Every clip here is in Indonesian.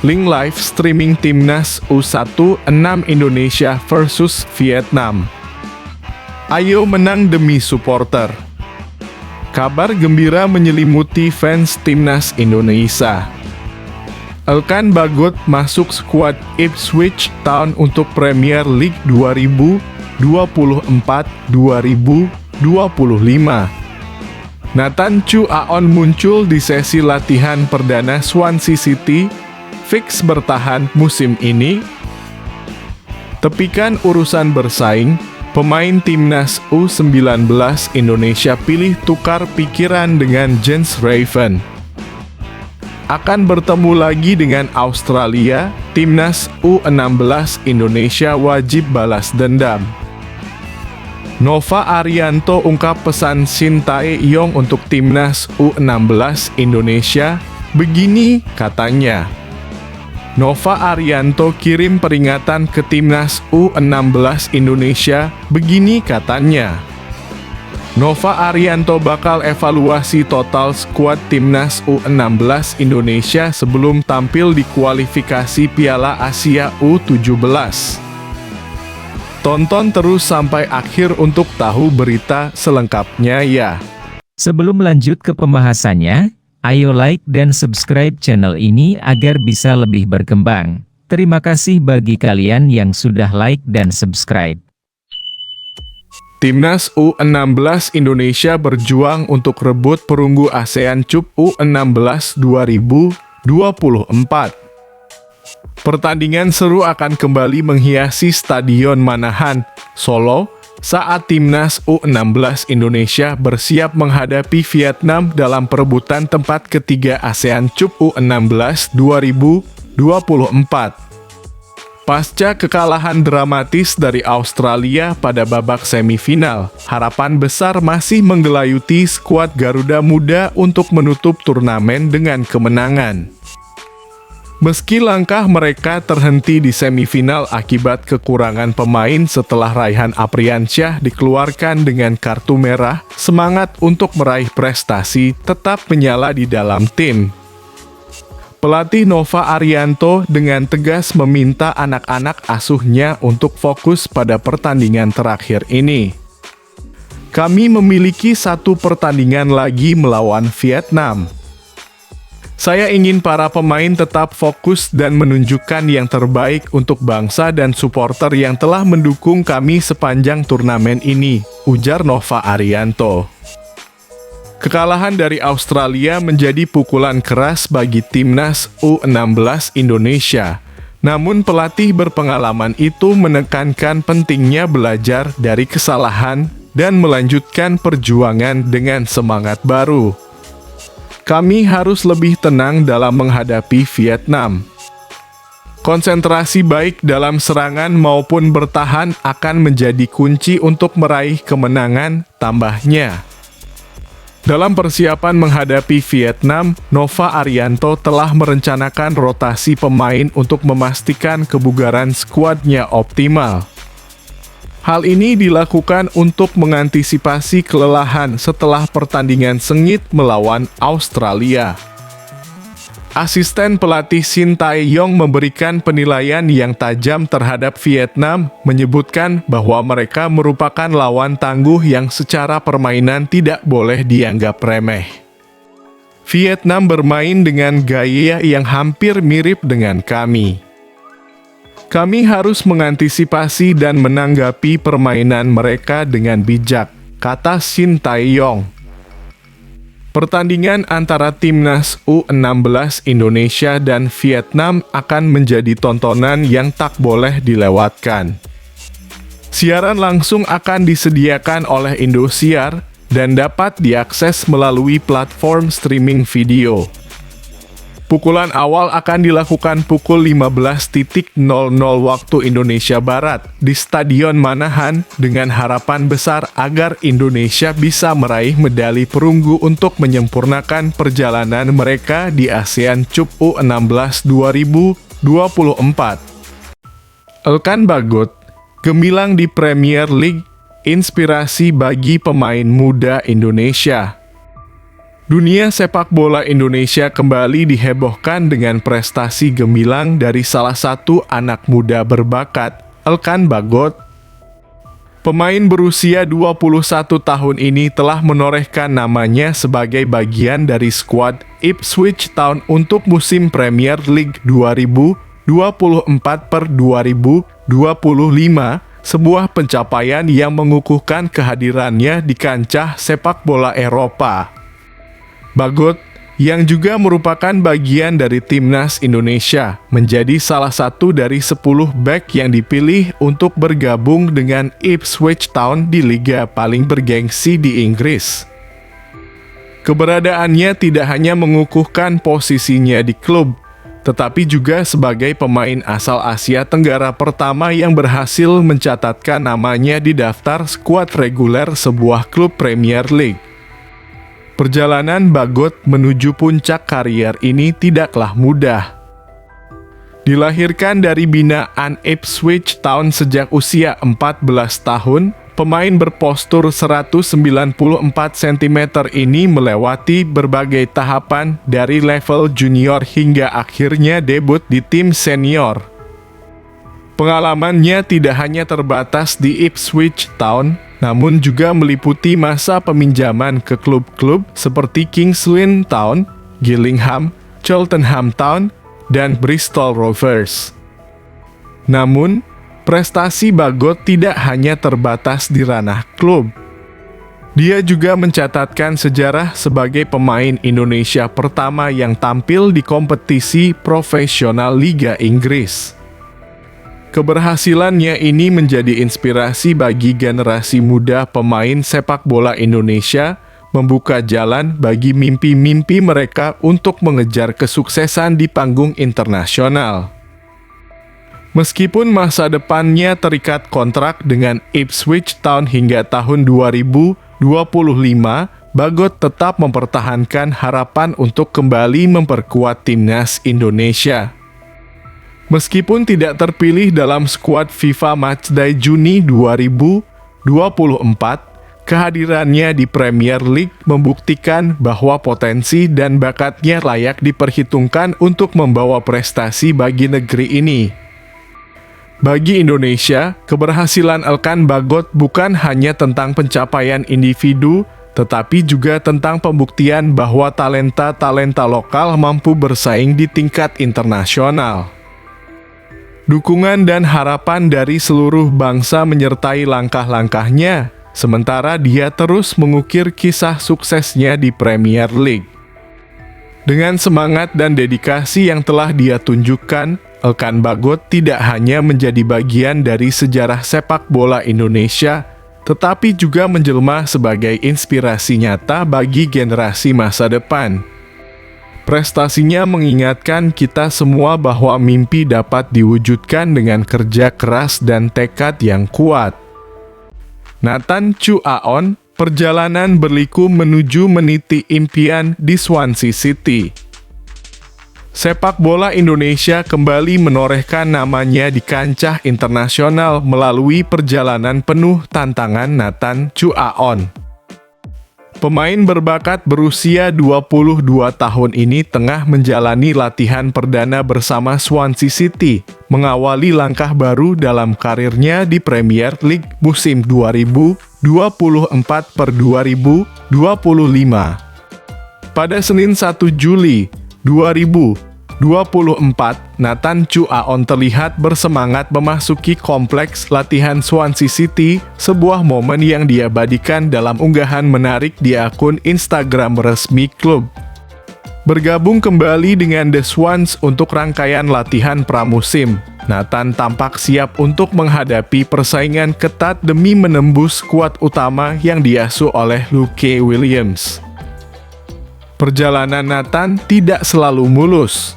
link live streaming Timnas U16 Indonesia versus Vietnam. Ayo menang demi supporter. Kabar gembira menyelimuti fans Timnas Indonesia. Elkan Bagot masuk skuad Ipswich Town untuk Premier League 2024-2025. Nathan Chu Aon muncul di sesi latihan perdana Swansea City, fix bertahan musim ini. Tepikan urusan bersaing, pemain Timnas U19 Indonesia pilih tukar pikiran dengan Jens Raven. Akan bertemu lagi dengan Australia, Timnas U16 Indonesia wajib balas dendam. Nova Arianto ungkap pesan Shin Tae-yong untuk Timnas U16 Indonesia, begini katanya. Nova Arianto kirim peringatan ke Timnas U16 Indonesia, begini katanya. Nova Arianto bakal evaluasi total skuad Timnas U16 Indonesia sebelum tampil di kualifikasi Piala Asia U17. Tonton terus sampai akhir untuk tahu berita selengkapnya ya. Sebelum lanjut ke pembahasannya, ayo like dan subscribe channel ini agar bisa lebih berkembang. Terima kasih bagi kalian yang sudah like dan subscribe. Timnas U16 Indonesia berjuang untuk rebut perunggu ASEAN Cup U16 2024. Pertandingan seru akan kembali menghiasi Stadion Manahan, Solo, saat Timnas U16 Indonesia bersiap menghadapi Vietnam dalam perebutan tempat ketiga ASEAN Cup U16 2024. Pasca kekalahan dramatis dari Australia pada babak semifinal, harapan besar masih menggelayuti skuad Garuda Muda untuk menutup turnamen dengan kemenangan. Meski langkah mereka terhenti di semifinal akibat kekurangan pemain setelah Raihan Apriansyah dikeluarkan dengan kartu merah, semangat untuk meraih prestasi tetap menyala di dalam tim. Pelatih Nova Arianto dengan tegas meminta anak-anak asuhnya untuk fokus pada pertandingan terakhir ini. Kami memiliki satu pertandingan lagi melawan Vietnam. Saya ingin para pemain tetap fokus dan menunjukkan yang terbaik untuk bangsa dan supporter yang telah mendukung kami sepanjang turnamen ini, ujar Nova Arianto. Kekalahan dari Australia menjadi pukulan keras bagi Timnas U16 Indonesia. Namun pelatih berpengalaman itu menekankan pentingnya belajar dari kesalahan dan melanjutkan perjuangan dengan semangat baru. Kami harus lebih tenang dalam menghadapi Vietnam. Konsentrasi baik dalam serangan maupun bertahan akan menjadi kunci untuk meraih kemenangan, tambahnya. Dalam persiapan menghadapi Vietnam, Nova Arianto telah merencanakan rotasi pemain untuk memastikan kebugaran skuadnya optimal. Hal ini dilakukan untuk mengantisipasi kelelahan setelah pertandingan sengit melawan Australia. Asisten pelatih Shin Tae-yong memberikan penilaian yang tajam terhadap Vietnam, menyebutkan bahwa mereka merupakan lawan tangguh yang secara permainan tidak boleh dianggap remeh. Vietnam bermain dengan gaya yang hampir mirip dengan kami. Kami harus mengantisipasi dan menanggapi permainan mereka dengan bijak, kata Shin Tae-yong. Pertandingan antara Timnas U16 Indonesia dan Vietnam akan menjadi tontonan yang tak boleh dilewatkan. Siaran langsung akan disediakan oleh Indosiar dan dapat diakses melalui platform streaming video. Pukulan awal akan dilakukan pukul 15.00 waktu Indonesia Barat di Stadion Manahan dengan harapan besar agar Indonesia bisa meraih medali perunggu untuk menyempurnakan perjalanan mereka di ASEAN Cup U16 2024. Elkan Bagot, gemilang di Premier League, inspirasi bagi pemain muda Indonesia. Dunia sepak bola Indonesia kembali dihebohkan dengan prestasi gemilang dari salah satu anak muda berbakat, Elkan Bagot. Pemain berusia 21 tahun ini telah menorehkan namanya sebagai bagian dari skuad Ipswich Town untuk musim Premier League 2024/2025, sebuah pencapaian yang mengukuhkan kehadirannya di kancah sepak bola Eropa. Bagot, yang juga merupakan bagian dari timnas Indonesia, menjadi salah satu dari 10 bek yang dipilih untuk bergabung dengan Ipswich Town di liga paling bergengsi di Inggris. Keberadaannya tidak hanya mengukuhkan posisinya di klub, tetapi juga sebagai pemain asal Asia Tenggara pertama yang berhasil mencatatkan namanya di daftar skuad reguler sebuah klub Premier League. Perjalanan Bagot menuju puncak karier ini tidaklah mudah. Dilahirkan dari binaan Ipswich Town sejak usia 14 tahun, pemain berpostur 194 cm ini melewati berbagai tahapan dari level junior hingga akhirnya debut di tim senior. Pengalamannya tidak hanya terbatas di Ipswich Town, namun juga meliputi masa peminjaman ke klub-klub seperti Kings Lynn Town, Gillingham, Cheltenham Town, dan Bristol Rovers. Namun, prestasi Bagot tidak hanya terbatas di ranah klub. Dia juga mencatatkan sejarah sebagai pemain Indonesia pertama yang tampil di kompetisi profesional Liga Inggris. Keberhasilannya ini menjadi inspirasi bagi generasi muda pemain sepak bola Indonesia, membuka jalan bagi mimpi-mimpi mereka untuk mengejar kesuksesan di panggung internasional. Meskipun masa depannya terikat kontrak dengan Ipswich Town hingga tahun 2025, Bagot tetap mempertahankan harapan untuk kembali memperkuat timnas Indonesia. Meskipun tidak terpilih dalam skuad FIFA Matchday Juni 2024, kehadirannya di Premier League membuktikan bahwa potensi dan bakatnya layak diperhitungkan untuk membawa prestasi bagi negeri ini. Bagi Indonesia, keberhasilan Elkan Bagot bukan hanya tentang pencapaian individu, tetapi juga tentang pembuktian bahwa talenta-talenta lokal mampu bersaing di tingkat internasional. Dukungan dan harapan dari seluruh bangsa menyertai langkah-langkahnya, sementara dia terus mengukir kisah suksesnya di Premier League. Dengan semangat dan dedikasi yang telah dia tunjukkan, Elkan Bagot tidak hanya menjadi bagian dari sejarah sepak bola Indonesia, tetapi juga menjelma sebagai inspirasi nyata bagi generasi masa depan. Prestasinya mengingatkan kita semua bahwa mimpi dapat diwujudkan dengan kerja keras dan tekad yang kuat. Nathan Chu Aon, perjalanan berliku menuju meniti impian di Swansea City. Sepak bola Indonesia kembali menorehkan namanya di kancah internasional melalui perjalanan penuh tantangan Nathan Chu Aon. Pemain berbakat berusia 22 tahun ini tengah menjalani latihan perdana bersama Swansea City, mengawali langkah baru dalam karirnya di Premier League musim 2024/2025. Pada Senin 1 Juli 2024, Nathan Chu Aon terlihat bersemangat memasuki kompleks latihan Swansea City, sebuah momen yang diabadikan dalam unggahan menarik di akun Instagram resmi klub. Bergabung kembali dengan The Swans untuk rangkaian latihan pramusim, Nathan tampak siap untuk menghadapi persaingan ketat demi menembus skuad utama yang diasuh oleh Luke Williams. Perjalanan Nathan tidak selalu mulus.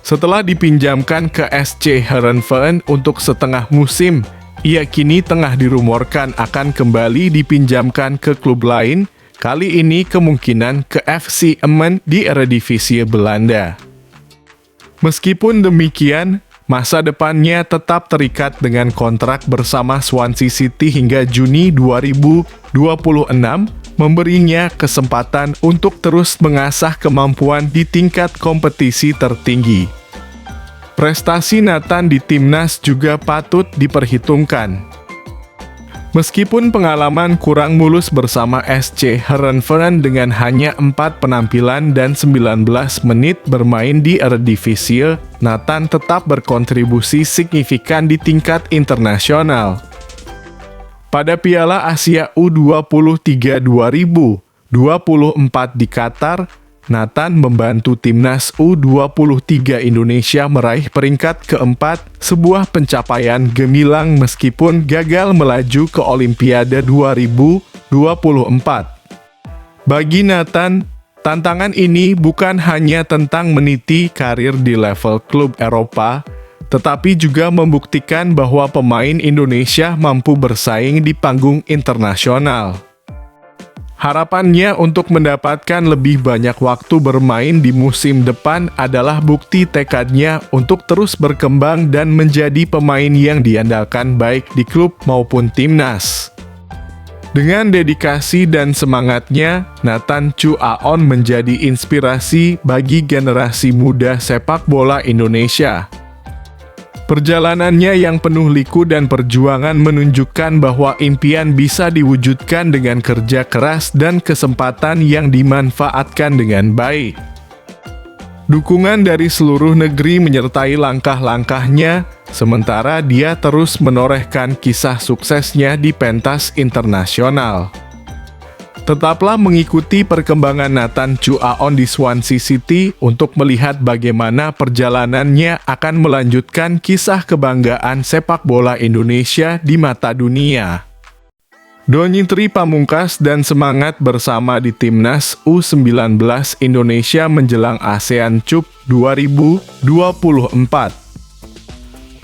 Setelah dipinjamkan ke SC Heerenveen untuk setengah musim, ia kini tengah dirumorkan akan kembali dipinjamkan ke klub lain, kali ini kemungkinan ke FC Emmen di Eredivisie Belanda. Meskipun demikian, masa depannya tetap terikat dengan kontrak bersama Swansea City hingga Juni 2026, memberinya kesempatan untuk terus mengasah kemampuan di tingkat kompetisi tertinggi. Prestasi Nathan di timnas juga patut diperhitungkan. Meskipun pengalaman kurang mulus bersama SC Heerenveen dengan hanya 4 penampilan dan 19 menit bermain di Eredivisie, Nathan tetap berkontribusi signifikan di tingkat internasional. Pada Piala Asia U23 2024 di Qatar, Nathan membantu timnas U23 Indonesia meraih peringkat keempat, sebuah pencapaian gemilang meskipun gagal melaju ke Olimpiade 2024. Bagi Nathan, tantangan ini bukan hanya tentang meniti karir di level klub Eropa, tetapi juga membuktikan bahwa pemain Indonesia mampu bersaing di panggung internasional. Harapannya untuk mendapatkan lebih banyak waktu bermain di musim depan adalah bukti tekadnya untuk terus berkembang dan menjadi pemain yang diandalkan baik di klub maupun timnas. Dengan dedikasi dan semangatnya, Nathan Chu Aon menjadi inspirasi bagi generasi muda sepak bola Indonesia. Perjalanannya yang penuh liku dan perjuangan menunjukkan bahwa impian bisa diwujudkan dengan kerja keras dan kesempatan yang dimanfaatkan dengan baik. Dukungan dari seluruh negeri menyertai langkah-langkahnya, sementara dia terus menorehkan kisah suksesnya di pentas internasional. Tetaplah mengikuti perkembangan Nathan Chu Aon di Swansea City untuk melihat bagaimana perjalanannya akan melanjutkan kisah kebanggaan sepak bola Indonesia di mata dunia. Donny Tri Pamungkas dan semangat bersama di timnas U19 Indonesia menjelang ASEAN Cup 2024.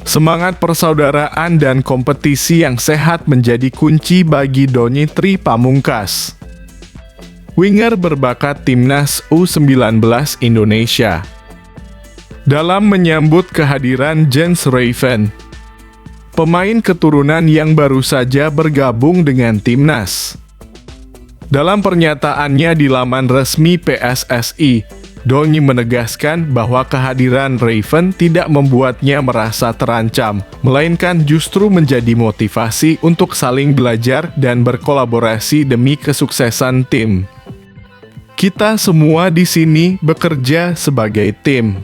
Semangat persaudaraan dan kompetisi yang sehat menjadi kunci bagi Donny Tri Pamungkas, winger berbakat timnas U19 Indonesia. Dalam menyambut kehadiran Jens Rijven, pemain keturunan yang baru saja bergabung dengan timnas. Dalam pernyataannya di laman resmi PSSI, Donny menegaskan bahwa kehadiran Rijven tidak membuatnya merasa terancam, melainkan justru menjadi motivasi untuk saling belajar dan berkolaborasi demi kesuksesan tim. Kita semua di sini bekerja sebagai tim.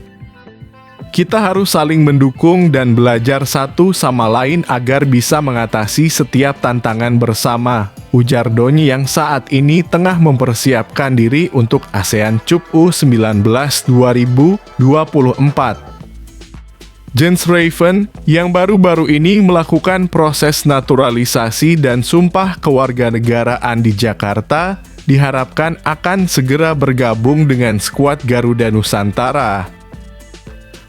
Kita harus saling mendukung dan belajar satu sama lain agar bisa mengatasi setiap tantangan bersama, ujar Donny yang saat ini tengah mempersiapkan diri untuk ASEAN Cup U19 2024. Jens Rijven, yang baru-baru ini melakukan proses naturalisasi dan sumpah kewarganegaraan di Jakarta, diharapkan akan segera bergabung dengan skuad Garuda Nusantara.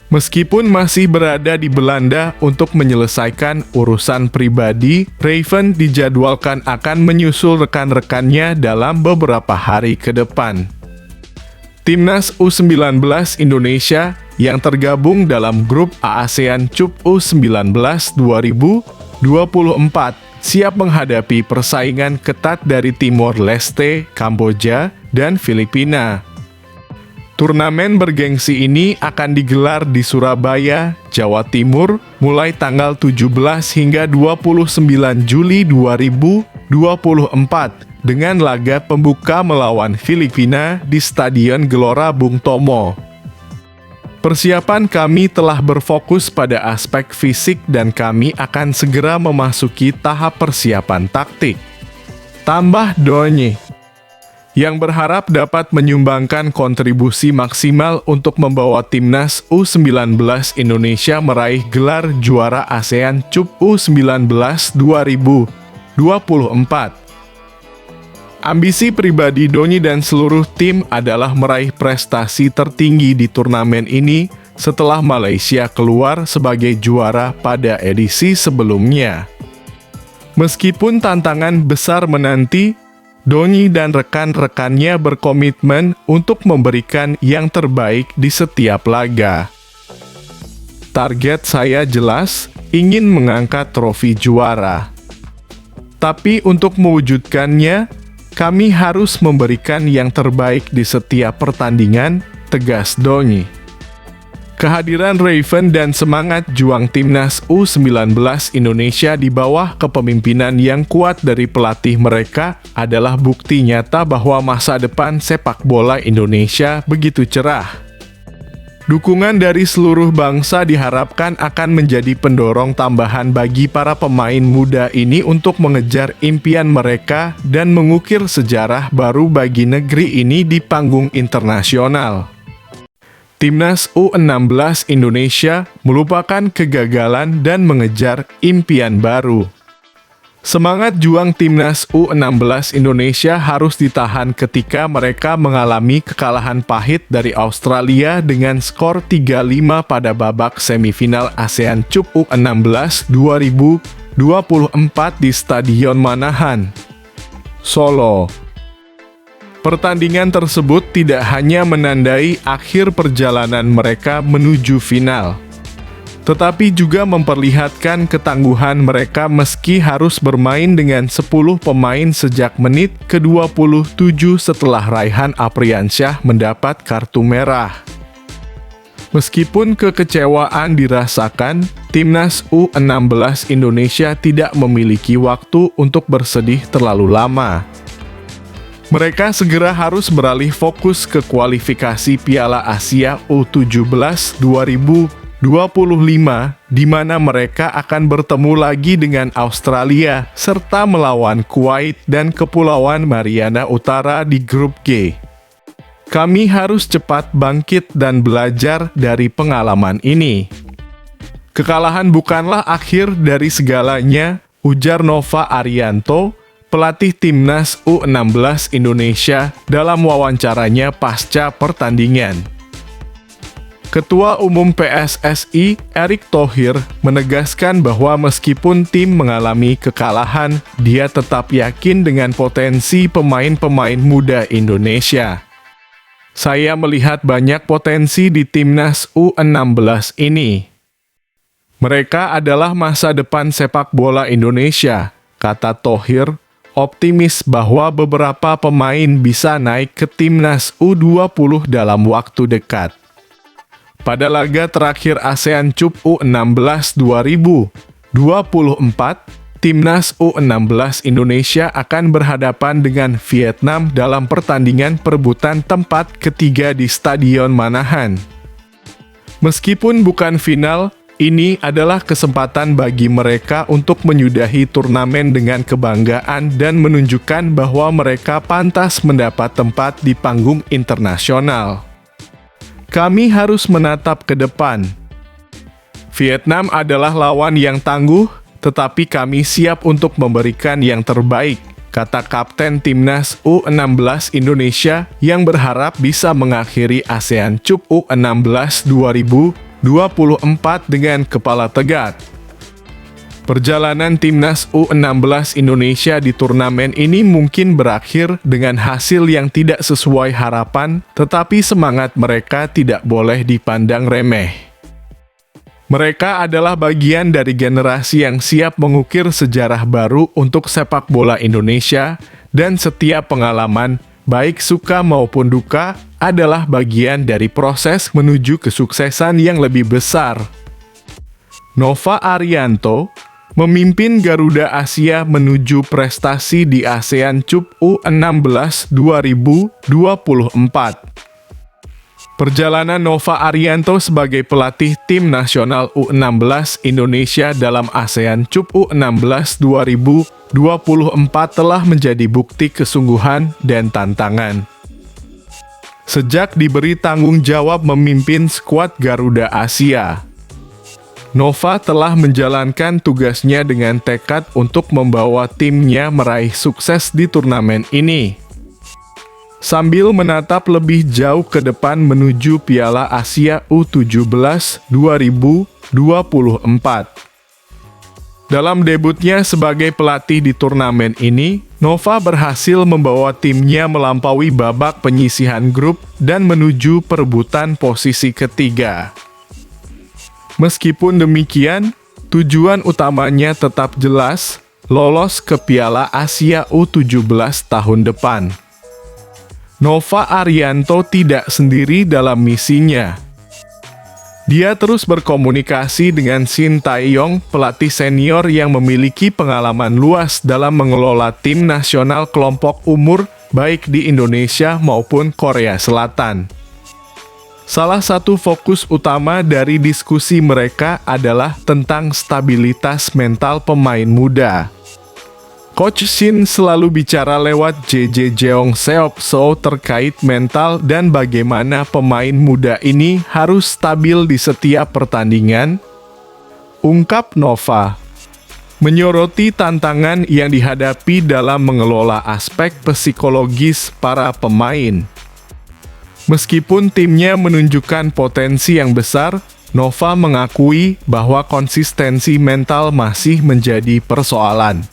Meskipun masih berada di Belanda untuk menyelesaikan urusan pribadi, Rijven dijadwalkan akan menyusul rekan-rekannya dalam beberapa hari ke depan. Timnas U19 Indonesia yang tergabung dalam grup ASEAN Cup U19 2024 siap menghadapi persaingan ketat dari Timor Leste, Kamboja, dan Filipina. Turnamen bergengsi ini akan digelar di Surabaya, Jawa Timur, mulai tanggal 17 hingga 29 Juli 2024, dengan laga pembuka melawan Filipina di Stadion Gelora Bung Tomo. Persiapan kami telah berfokus pada aspek fisik dan kami akan segera memasuki tahap persiapan taktik, tambah Donny, yang berharap dapat menyumbangkan kontribusi maksimal untuk membawa timnas U19 Indonesia meraih gelar juara ASEAN Cup U19 2024. Ambisi pribadi Donny dan seluruh tim adalah meraih prestasi tertinggi di turnamen ini setelah Malaysia keluar sebagai juara pada edisi sebelumnya. Meskipun tantangan besar menanti, Donny dan rekan-rekannya berkomitmen untuk memberikan yang terbaik di setiap laga. Target saya jelas, ingin mengangkat trofi juara. Tapi untuk mewujudkannya, Kami harus memberikan yang terbaik di setiap pertandingan, tegas Dhoni. Kehadiran Raven dan semangat juang timnas U19 Indonesia di bawah kepemimpinan yang kuat dari pelatih mereka adalah bukti nyata bahwa masa depan sepak bola Indonesia begitu cerah. Dukungan dari seluruh bangsa diharapkan akan menjadi pendorong tambahan bagi para pemain muda ini untuk mengejar impian mereka dan mengukir sejarah baru bagi negeri ini di panggung internasional. Timnas U16 Indonesia melupakan kegagalan dan mengejar impian baru. Semangat juang timnas U16 Indonesia harus ditahan ketika mereka mengalami kekalahan pahit dari Australia dengan skor 3-5 pada babak semifinal ASEAN Cup U16 2024 di Stadion Manahan, Solo. Pertandingan tersebut tidak hanya menandai akhir perjalanan mereka menuju final, tetapi juga memperlihatkan ketangguhan mereka meski harus bermain dengan 10 pemain sejak menit ke-27 setelah Raihan Apriansyah mendapat kartu merah. Meskipun kekecewaan dirasakan, timnas U16 Indonesia tidak memiliki waktu untuk bersedih terlalu lama. Mereka segera harus beralih fokus ke kualifikasi Piala Asia U17 2025, di mana mereka akan bertemu lagi dengan Australia, serta melawan Kuwait dan Kepulauan Mariana Utara di grup G. Kami harus cepat bangkit dan belajar dari pengalaman ini. Kekalahan bukanlah akhir dari segalanya, ujar Nova Arianto, pelatih timnas U16 Indonesia dalam wawancaranya pasca pertandingan. Ketua Umum PSSI, Erick Thohir, menegaskan bahwa meskipun tim mengalami kekalahan, dia tetap yakin dengan potensi pemain-pemain muda Indonesia. Saya melihat banyak potensi di timnas U16 ini. Mereka adalah masa depan sepak bola Indonesia, kata Thohir, optimis bahwa beberapa pemain bisa naik ke timnas U20 dalam waktu dekat. Pada laga terakhir ASEAN Cup U16 2024, timnas U16 Indonesia akan berhadapan dengan Vietnam dalam pertandingan perebutan tempat ketiga di Stadion Manahan. Meskipun bukan final, ini adalah kesempatan bagi mereka untuk menyudahi turnamen dengan kebanggaan dan menunjukkan bahwa mereka pantas mendapat tempat di panggung internasional. Kami harus menatap ke depan. Vietnam adalah lawan yang tangguh, tetapi kami siap untuk memberikan yang terbaik, kata Kapten Timnas U16 Indonesia yang berharap bisa mengakhiri ASEAN Cup U16 2024 dengan kepala tegak. Perjalanan timnas U16 Indonesia di turnamen ini mungkin berakhir dengan hasil yang tidak sesuai harapan, tetapi semangat mereka tidak boleh dipandang remeh. Mereka adalah bagian dari generasi yang siap mengukir sejarah baru untuk sepak bola Indonesia, dan setiap pengalaman, baik suka maupun duka, adalah bagian dari proses menuju kesuksesan yang lebih besar. Nova Arianto memimpin Garuda Asia menuju prestasi di ASEAN Cup U16 2024. Perjalanan Nova Arianto sebagai pelatih tim nasional U16 Indonesia dalam ASEAN Cup U16 2024 telah menjadi bukti kesungguhan dan tantangan. Sejak diberi tanggung jawab memimpin skuad Garuda Asia, Nova telah menjalankan tugasnya dengan tekad untuk membawa timnya meraih sukses di turnamen ini, sambil menatap lebih jauh ke depan menuju Piala Asia U17 2024. Dalam debutnya sebagai pelatih di turnamen ini, Nova berhasil membawa timnya melampaui babak penyisihan grup dan menuju perebutan posisi ketiga. Meskipun demikian, tujuan utamanya tetap jelas, lolos ke Piala Asia U17 tahun depan. Nova Arianto tidak sendiri dalam misinya. Dia terus berkomunikasi dengan Shin Tae-yong, pelatih senior yang memiliki pengalaman luas dalam mengelola tim nasional kelompok umur baik di Indonesia maupun Korea Selatan. Salah satu fokus utama dari diskusi mereka adalah tentang stabilitas mental pemain muda. Coach Shin selalu bicara lewat JJ Jeong Seok So terkait mental dan bagaimana pemain muda ini harus stabil di setiap pertandingan, ungkap Nova. Menyoroti tantangan yang dihadapi dalam mengelola aspek psikologis para pemain. Meskipun timnya menunjukkan potensi yang besar, Nova mengakui bahwa konsistensi mental masih menjadi persoalan.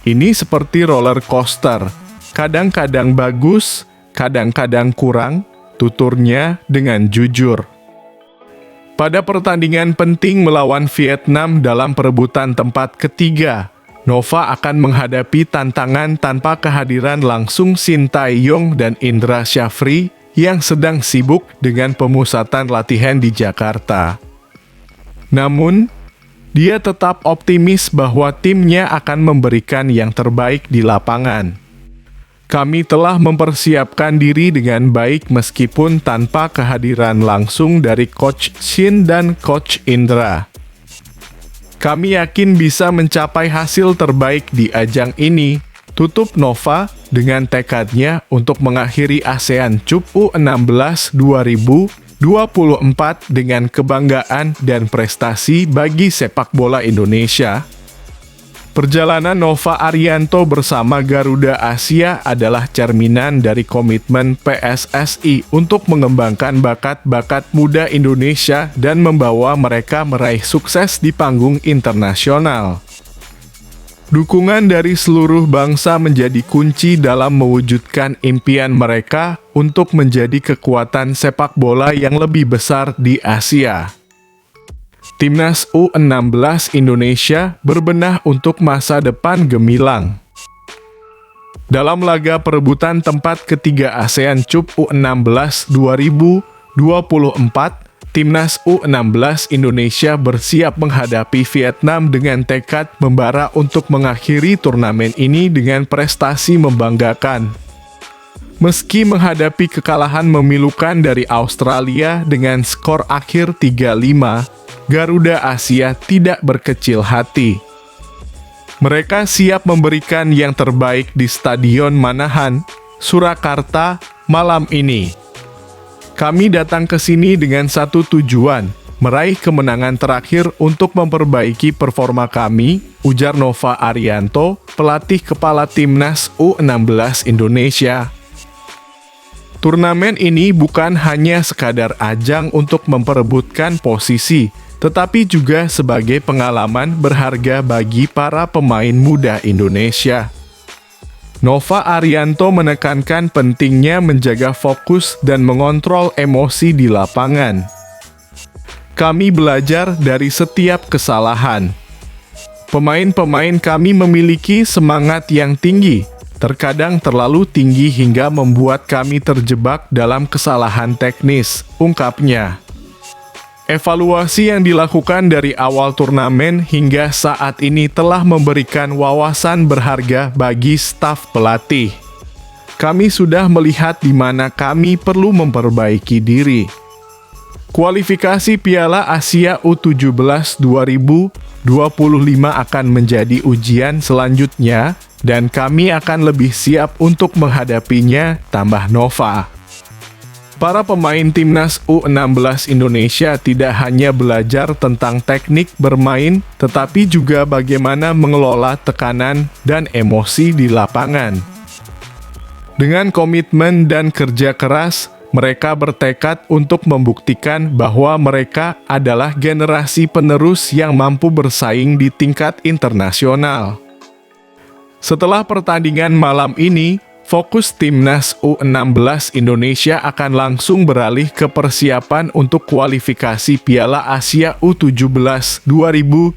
Ini seperti roller coaster, kadang-kadang bagus, kadang-kadang kurang, tuturnya dengan jujur. Pada pertandingan penting melawan Vietnam dalam perebutan tempat ketiga, Nova akan menghadapi tantangan tanpa kehadiran langsung Shin Tae-yong dan Indra Syafri yang sedang sibuk dengan pemusatan latihan di Jakarta. Namun, dia tetap optimis bahwa timnya akan memberikan yang terbaik di lapangan. Kami telah mempersiapkan diri dengan baik meskipun tanpa kehadiran langsung dari Coach Shin dan Coach Indra. Kami yakin bisa mencapai hasil terbaik di ajang ini, tutup Nova dengan tekadnya untuk mengakhiri ASEAN Cup U16 2024 dengan kebanggaan dan prestasi bagi sepak bola Indonesia. Perjalanan Nova Arianto bersama Garuda Asia adalah cerminan dari komitmen PSSI untuk mengembangkan bakat-bakat muda Indonesia dan membawa mereka meraih sukses di panggung internasional. Dukungan dari seluruh bangsa menjadi kunci dalam mewujudkan impian mereka untuk menjadi kekuatan sepak bola yang lebih besar di Asia. Timnas U16 Indonesia berbenah untuk masa depan gemilang. Dalam laga perebutan tempat ketiga ASEAN Cup U16 2024, Timnas U16 Indonesia bersiap menghadapi Vietnam dengan tekad membara untuk mengakhiri turnamen ini dengan prestasi membanggakan. Meski menghadapi kekalahan memilukan dari Australia dengan skor akhir 3-5, Garuda Asia tidak berkecil hati. Mereka siap memberikan yang terbaik di Stadion Manahan, Surakarta, malam ini. Kami datang ke sini dengan satu tujuan, meraih kemenangan terakhir untuk memperbaiki performa kami, ujar Nova Arianto, pelatih kepala Timnas U16 Indonesia. Turnamen ini bukan hanya sekadar ajang untuk memperebutkan posisi, tetapi juga sebagai pengalaman berharga bagi para pemain muda Indonesia. Nova Arianto menekankan pentingnya menjaga fokus dan mengontrol emosi di lapangan. Kami belajar dari setiap kesalahan. Pemain-pemain kami memiliki semangat yang tinggi, terkadang terlalu tinggi hingga membuat kami terjebak dalam kesalahan teknis, ungkapnya. Evaluasi yang dilakukan dari awal turnamen hingga saat ini telah memberikan wawasan berharga bagi staf pelatih. Kami sudah melihat di mana kami perlu memperbaiki diri. Kualifikasi Piala Asia U17 2025 akan menjadi ujian selanjutnya dan kami akan lebih siap untuk menghadapinya, tambah Nova. Para pemain Timnas U16 Indonesia tidak hanya belajar tentang teknik bermain, tetapi juga bagaimana mengelola tekanan dan emosi di lapangan. Dengan komitmen dan kerja keras, mereka bertekad untuk membuktikan bahwa mereka adalah generasi penerus yang mampu bersaing di tingkat internasional. Setelah pertandingan malam ini, fokus Timnas U16 Indonesia akan langsung beralih ke persiapan untuk kualifikasi Piala Asia U17 2025.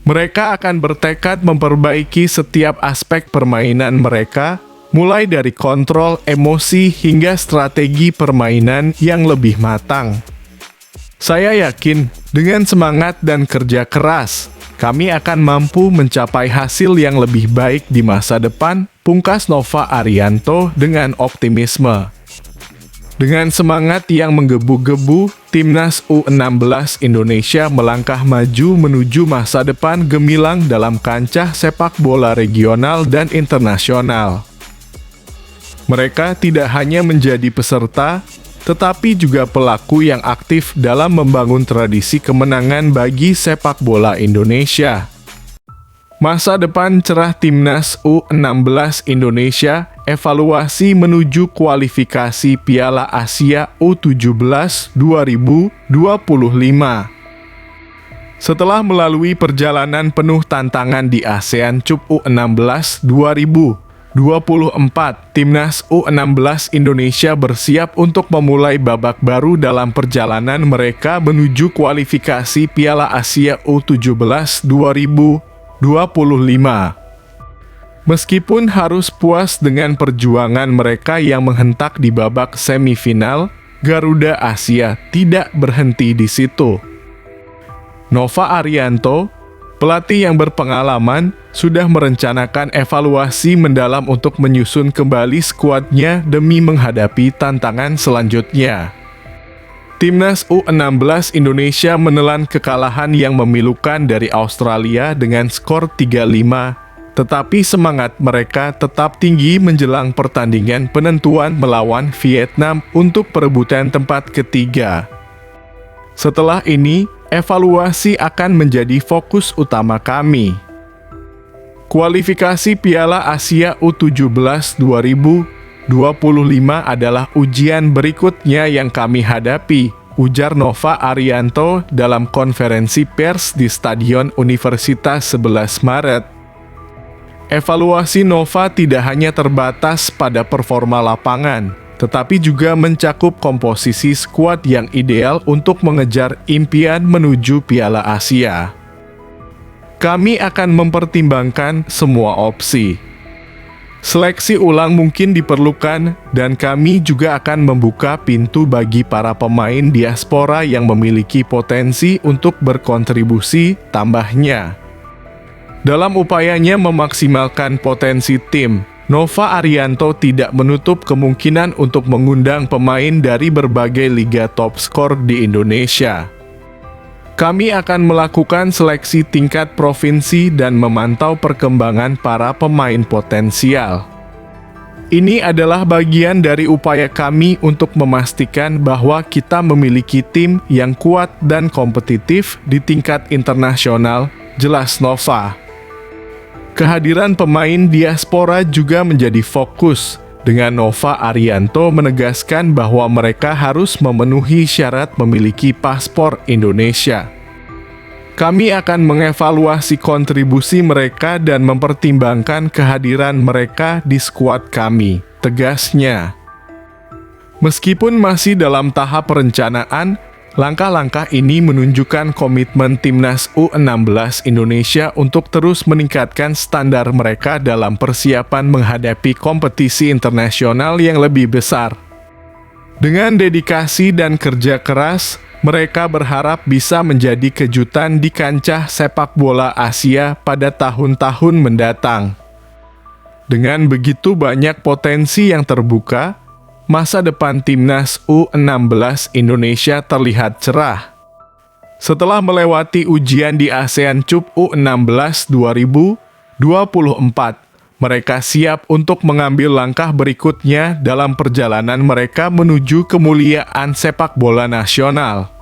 Mereka akan bertekad memperbaiki setiap aspek permainan mereka, mulai dari kontrol emosi hingga strategi permainan yang lebih matang. Saya yakin, dengan semangat dan kerja keras, kami akan mampu mencapai hasil yang lebih baik di masa depan, pungkas Nova Arianto dengan optimisme. Dengan semangat yang menggebu-gebu, Timnas U16 Indonesia melangkah maju menuju masa depan gemilang dalam kancah sepak bola regional dan internasional. Mereka tidak hanya menjadi peserta, tetapi juga pelaku yang aktif dalam membangun tradisi kemenangan bagi sepak bola Indonesia. Masa depan cerah Timnas U16 Indonesia, evaluasi menuju kualifikasi Piala Asia U17 2025. Setelah melalui perjalanan penuh tantangan di ASEAN Cup U16 2024, Timnas U16 Indonesia bersiap untuk memulai babak baru dalam perjalanan mereka menuju kualifikasi Piala Asia U17 2025. Meskipun harus puas dengan perjuangan mereka yang menghentak di babak semifinal, Garuda Asia tidak berhenti di situ. Nova Arianto, pelatih yang berpengalaman, sudah merencanakan evaluasi mendalam untuk menyusun kembali skuadnya demi menghadapi tantangan selanjutnya. Timnas U16 Indonesia menelan kekalahan yang memilukan dari Australia dengan skor 3-5, tetapi semangat mereka tetap tinggi menjelang pertandingan penentuan melawan Vietnam untuk perebutan tempat ketiga. Setelah ini, evaluasi akan menjadi fokus utama kami. Kualifikasi Piala Asia U17 2025 adalah ujian berikutnya yang kami hadapi, ujar Nova Arianto dalam konferensi pers di Stadion Universitas 11 Maret. Evaluasi Nova tidak hanya terbatas pada performa lapangan, tetapi juga mencakup komposisi skuad yang ideal untuk mengejar impian menuju Piala Asia. Kami akan mempertimbangkan semua opsi. Seleksi ulang mungkin diperlukan, dan kami juga akan membuka pintu bagi para pemain diaspora yang memiliki potensi untuk berkontribusi, tambahnya. Dalam upayanya memaksimalkan potensi tim, Nova Arianto tidak menutup kemungkinan untuk mengundang pemain dari berbagai liga top skor di Indonesia. Kami akan melakukan seleksi tingkat provinsi dan memantau perkembangan para pemain potensial. Ini adalah bagian dari upaya kami untuk memastikan bahwa kita memiliki tim yang kuat dan kompetitif di tingkat internasional, jelas Nova. Kehadiran pemain diaspora juga menjadi fokus, dengan Nova Arianto menegaskan bahwa mereka harus memenuhi syarat memiliki paspor Indonesia. Kami akan mengevaluasi kontribusi mereka dan mempertimbangkan kehadiran mereka di skuad kami, tegasnya. Meskipun masih dalam tahap perencanaan, langkah-langkah ini menunjukkan komitmen Timnas U16 Indonesia untuk terus meningkatkan standar mereka dalam persiapan menghadapi kompetisi internasional yang lebih besar. Dengan dedikasi dan kerja keras, mereka berharap bisa menjadi kejutan di kancah sepak bola Asia pada tahun-tahun mendatang. Dengan begitu banyak potensi yang terbuka, masa depan Timnas U16 Indonesia terlihat cerah. Setelah melewati ujian di ASEAN Cup U16 2024, mereka siap untuk mengambil langkah berikutnya dalam perjalanan mereka menuju kemuliaan sepak bola nasional.